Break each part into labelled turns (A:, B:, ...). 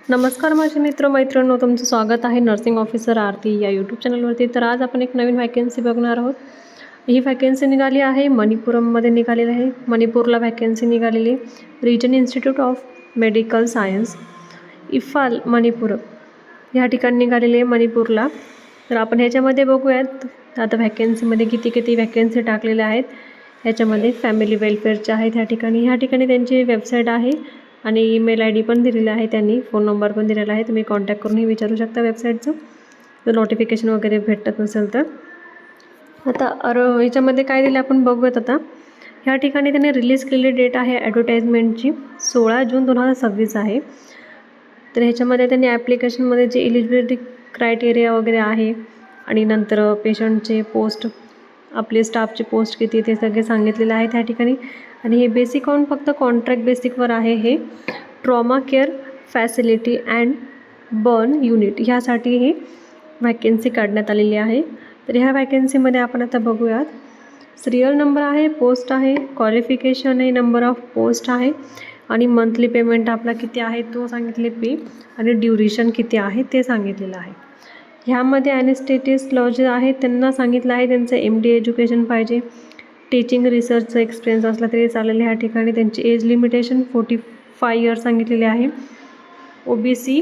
A: नमस्कार माझे मित्र मैत्रिणींनो, तुमचं स्वागत आहे नर्सिंग ऑफिसर आरती या यूट्यूब चॅनलवरती. तर आज आपण एक नवीन व्हॅकन्सी बघणार आहोत. ही व्हॅकन्सी निघाली आहे मणिपुरममध्ये निघालेली आहे. मणिपूरला व्हॅकन्सी निघालेली, region institute of medical science Imphal Manipur ह्या ठिकाणी निघालेली आहे मणिपूरला. तर आपण ह्याच्यामध्ये बघूयात आता व्हॅकन्सीमध्ये किती व्हॅकन्सी टाकलेल्या आहेत. ह्याच्यामध्ये फॅमिली वेलफेअरच्या आहेत. ह्या ठिकाणी त्यांची वेबसाईट आहे आणि ईमेल आय डी पण दिलेला आहे, त्यांनी फोन नंबर पण दिलेला आहे. तुम्ही कॉन्टॅक्ट करूनही विचारू शकता वेबसाईटचं, जर नोटिफिकेशन वगैरे भेटत नसेल तर. आता ह्याच्यामध्ये काय दिलं आपण बघूयात. आता ह्या ठिकाणी त्यांनी रिलीज केलेली डेट आहे ॲडव्हर्टाईजमेंटची 16 जून 2026 आहे. तर ह्याच्यामध्ये त्यांनी ॲप्लिकेशनमध्ये जे एलिजिबिलिटी क्रायटेरिया वगैरे आहे आणि नंतर पेशंटचे पोस्ट, आपले स्टाफचे पोस्ट किती ते सगळे सांगितलेले आहेत ह्या ठिकाणी. आणि हे बेसिक ऑन फक्त कॉन्ट्रॅक्ट बेसिकवर आहे. हे trauma care facility and burn unit ह्यासाठी ही व्हॅकन्सी काढण्यात आलेली आहे. तर ह्या व्हॅकन्सीमध्ये आपण आता बघूयात. सिरियल नंबर आहे, पोस्ट आहे, क्वालिफिकेशन आहे, नंबर ऑफ पोस्ट आहे आणि मंथली पेमेंट आपला किती आहे तो सांगितले पे, आणि ड्युरेशन किती आहे ते सांगितलेलं आहे. ह्यामध्ये ॲनेस्थेटिस्ट लॉ जे आहे त्यांना सांगितलं आहे त्यांचं MD एज्युकेशन पाहिजे. टीचिंग रिसर्चचं एक्सपिरियन्स असला तरी चालेल. ह्या ठिकाणी त्यांची एज लिमिटेशन 45 इयर्स सांगितलेले आहे. OBC,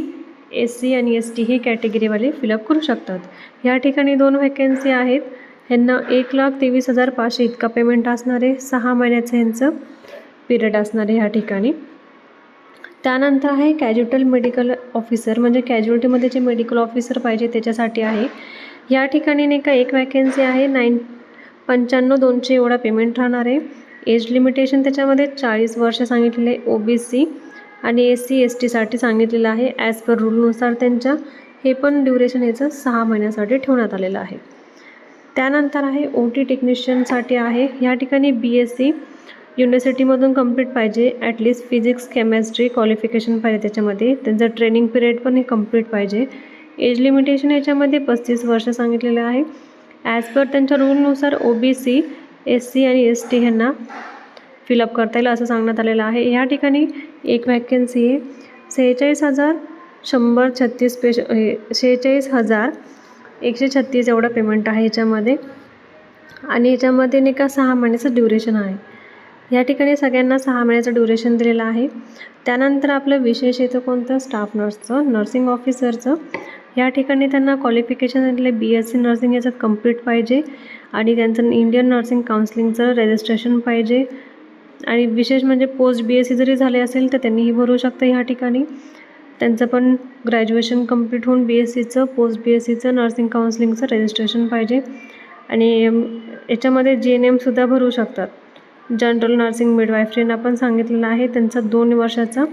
A: SC आणि ST हे कॅटेगरीवाले फिलअप करू शकतात. ह्या ठिकाणी 2 व्हॅकन्सी आहेत. ह्यांना 1,23,500 इतका पेमेंट असणार आहे. 6 महिन्याचं ह्यांचं पिरियड असणार आहे ह्या ठिकाणी. त्यानंतर आहे कॅज्युटल मेडिकल ऑफिसर, म्हणजे कॅज्युअल्टीमध्ये जे मेडिकल ऑफिसर पाहिजे त्याच्यासाठी आहे. या ठिकाणी नाही का एक व्हॅकन्सी आहे. 95,200 एवढा पेमेंट राहणार आहे. एज लिमिटेशन त्याच्यामध्ये 40 वर्ष सांगितलेले. OBC आणि SC STसाठी सांगितलेलं आहे ॲज पर रूलनुसार त्यांच्या. हे पण ड्युरेशन याचं 6 महिन्यासाठी ठेवण्यात आलेलं आहे. त्यानंतर आहे OT टेक्निशियनसाठी आहे. ह्या ठिकाणी BSc युनिव्हर्सिटीमधून कंप्लीट पाहिजे. ॲटलिस्ट फिजिक्स केमेस्ट्री क्वालिफिकेशन पाहिजे त्याच्यामध्ये. त्यांचं ट्रेनिंग पिरियड पण हे कंप्लीट पाहिजे. एज लिमिटेशन याच्यामध्ये 35 वर्ष सांगितलेलं आहे. ॲज पर त्यांच्या रूलनुसार OBC, SC आणि ST ह्यांना फिलअप करता येईल असं सांगण्यात आलेलं आहे. ह्या ठिकाणी एक व्हॅकन्सी आहे. 46,136 एवढा पेमेंट आहे ह्याच्यामध्ये. आणि ह्याच्यामध्ये नाही का 6 महिन्याचं ड्युरेशन आहे. या ठिकाणी सगळ्यांना 6 महिन्याचं ड्युरेशन दिलेलं आहे. त्यानंतर आपलं विशेष येतं कोणतं, स्टाफ नर्सचं, नर्सिंग ऑफिसरचं. या ठिकाणी त्यांना क्वालिफिकेशन म्हटले BSc नर्सिंग याच्यात कंप्लीट पाहिजे आणि त्यांचं इंडियन नर्सिंग काउन्सिलिंगचं रजिस्ट्रेशन पाहिजे. आणि विशेष म्हणजे पोस्ट BSc जरी झाले असेल तर त्यांनीही भरू शकतं. ह्या ठिकाणी त्यांचं पण ग्रॅज्युएशन कंप्लीट होऊन BScचं, पोस्ट BScचं नर्सिंग काउन्सिलिंगचं रजिस्ट्रेशन पाहिजे. आणि याच्यामध्ये GNM सुद्धा भरू शकतात. जनरल नर्सिंग मिडवायफरीना पण सांगितलेलं आहे. त्यांचा 2 वर्षाचा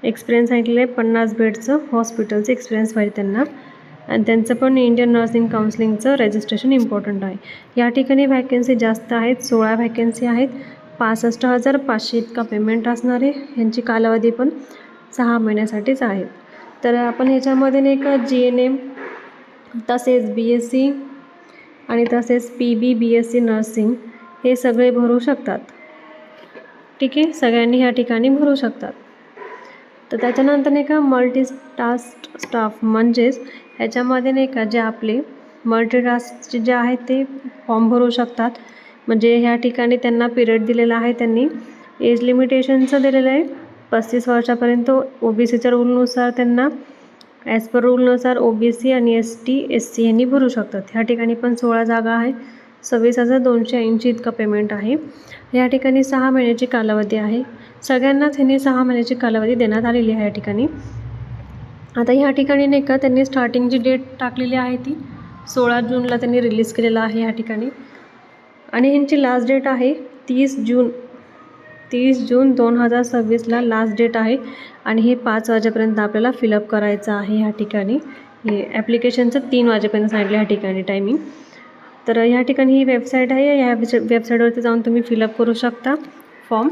A: एक्सपिरियन्स सांगितलेलं आहे. 50 बेडचं हॉस्पिटलचं एक्सपिरियन्स पाहिजे त्यांना. आणि त्यांचं पण इंडियन नर्सिंग काउन्सिलिंगचं रजिस्ट्रेशन इम्पॉर्टंट आहे. या ठिकाणी व्हॅकन्सी जास्त आहेत, 16 व्हॅकन्सी आहेत. 65,500 इतका पेमेंट असणार आहे. ह्यांची कालावधी पण 6 महिन्यासाठीच आहे. तर आपण ह्याच्यामध्ये नाही का GNM, तसेच BSc आणि तसेच PB BSc नर्सिंग हे सगळे भरू शकतात. ठीक आहे, सगळ्यांनी ह्या ठिकाणी भरू शकतात. तर त्याच्यानंतर नाही का मल्टीटास्क स्टाफ, म्हणजेच ह्याच्यामध्ये नाही का जे आपले मल्टीटास्कचे जे आहेत ते फॉर्म भरू शकतात. म्हणजे ह्या ठिकाणी त्यांना पिरियड दिलेला आहे. त्यांनी एज लिमिटेशनचं दिलेलं आहे 35 वर्षापर्यंत. OBCच्या रूलनुसार त्यांना ॲज पर रूलनुसार OBC आणि ST SC यांनी भरू शकतात. ह्या ठिकाणी पण 16 जागा आहे. 26,280 इतका पेमेंट आहे. या ठिकाणी 6 महिन्याची कालावधी आहे. सगळ्यांनाच ह्यांनी 6 महिन्याची कालावधी देण्यात आलेली आहे या ठिकाणी. आता ह्या ठिकाणी नाही का त्यांनी स्टार्टिंगची डेट टाकलेली आहे ती 16 जूनला त्यांनी रिलीज केलेला आहे या ठिकाणी. आणि ह्यांची लास्ट डेट आहे 30 जून 2026ला लास्ट डेट आहे. आणि हे 5 वाजेपर्यंत आपल्याला फिलअप करायचं आहे ह्या ठिकाणी. हे ॲप्लिकेशनचं 3 वाजेपर्यंत सांगितलं ह्या ठिकाणी टायमिंग. तर ह्या ठिकाणी ही वेबसाईट आहे. ह्या वेबसाईटवरती जाऊन तुम्ही फिलअप करू शकता फॉर्म.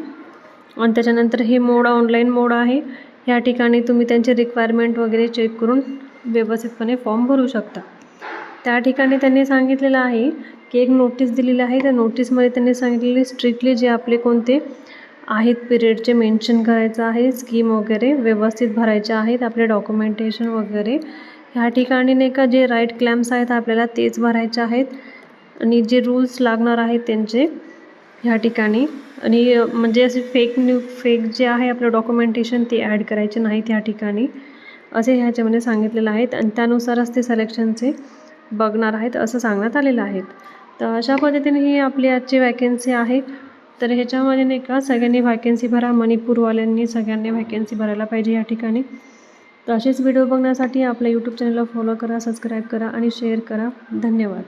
A: आणि त्याच्यानंतर हे मोड ऑनलाईन मोड आहे. ह्या ठिकाणी तुम्ही त्यांचे रिक्वायरमेंट वगैरे चेक करून व्यवस्थितपणे फॉर्म भरू शकता. त्या ठिकाणी त्यांनी सांगितलेलं आहे की एक नोटीस दिलेली आहे. त्या नोटीसमध्ये त्यांनी सांगितलेले स्ट्रिक्टली जे आपले कोणते आहेत पिरियडचे मेन्शन करायचं आहे. स्कीम वगैरे व्यवस्थित भरायच्या आहेत. आपले डॉक्युमेंटेशन वगैरे ह्या ठिकाणी नाही का जे राईट क्लेम्स आहेत आपल्याला तेच भरायचे आहेत आणि जे रूल्स लागणार आहेत त्यांचे ह्या ठिकाणी आणि म्हणजे असे फेक जे आहे आपलं डॉक्युमेंटेशन ते ॲड करायचे नाहीत ह्या ठिकाणी असे ह्याच्यामध्ये सांगितलेलं आहे आणि त्यानुसारच ते सिलेक्शनचे बघणार आहेत असं सांगण्यात आलेलं आहे. तर अशा पद्धतीने ही आपली आजची वॅकन्सी आहे. तर ह्याच्यामध्ये नाही का सगळ्यांनी वॅकन्सी भरा. मणिपूरवाल्यांनी सगळ्यांनी वॅकन्सी भरायला पाहिजे या ठिकाणी. तर असेच व्हिडिओ बघण्यासाठी आपल्या यूट्यूब चॅनलला फॉलो करा, सबस्क्राईब करा आणि शेअर करा. धन्यवाद.